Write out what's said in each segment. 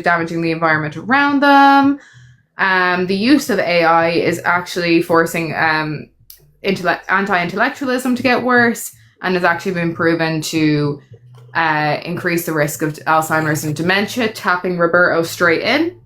damaging the environment around them. The use of AI is actually forcing anti-intellectualism to get worse, and has actually been proven to increase the risk of Alzheimer's and dementia, tapping Roberto straight in.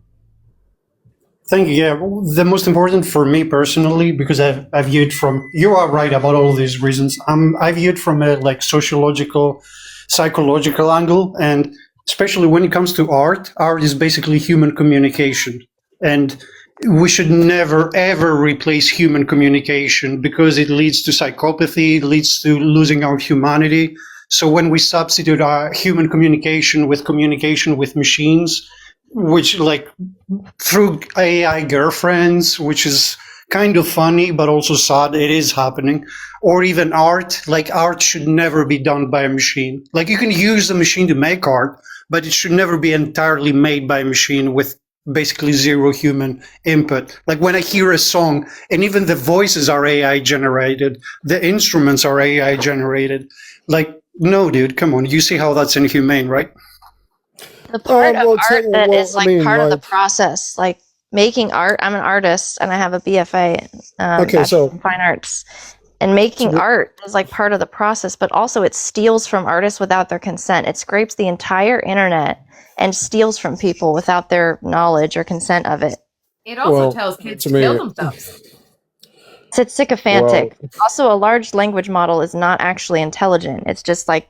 Thank you. Yeah, the most important for me personally, because I viewed from, you are right about all these reasons. I viewed from a like sociological, psychological angle, and especially when it comes to art is basically human communication. And we should never, ever replace human communication because it leads to psychopathy, it leads to losing our humanity. So when we substitute our human communication with machines, which like through AI girlfriends, which is kind of funny, but also sad, it is happening. Or even art, like art should never be done by a machine. Like you can use the machine to make art, but it should never be entirely made by a machine with basically zero human input. Like when I hear a song, and even the voices are AI generated, the instruments are AI generated. Like, no, dude, come on. You see how that's inhumane, right? The part of art that is like part of the process, like making art. I'm an artist and I have a BFA in fine arts. And making art is like part of the process, but also it steals from artists without their consent. It scrapes the entire internet and steals from people without their knowledge or consent of it. It also tells kids to kill themselves. It's sycophantic. Also, a large language model is not actually intelligent. It's just like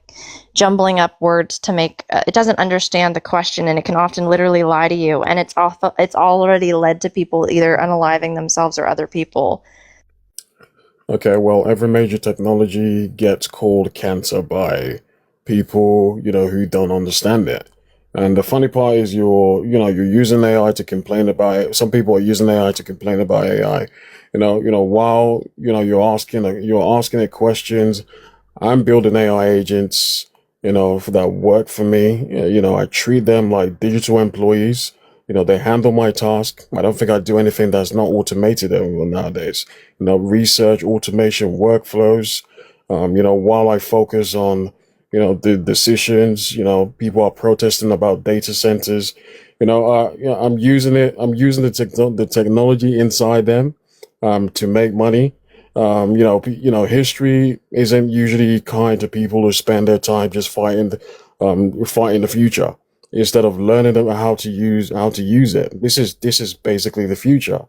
jumbling up words to make. It doesn't understand the question, and it can often literally lie to you. And it's already led to people either unaliving themselves or other people. Okay, well, every major technology gets called cancer by people, who don't understand it. And the funny part is you're using AI to complain about it. Some people are using AI to complain about AI. While, you're asking it questions. I'm building AI agents, that work for me. I treat them like digital employees. They handle my task. I don't think I do anything that's not automated nowadays. Research, automation, workflows. While I focus on, the decisions, people are protesting about data centers. I'm using the technology inside them, to make money. History isn't usually kind to people who spend their time just fighting the future instead of learning about how to use it. This is basically the future,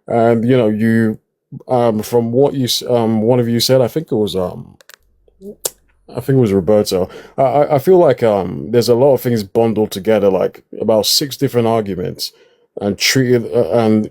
and you from what you one of you said, I think it was Roberto. I feel like there's a lot of things bundled together, like about 6 different arguments, and treating them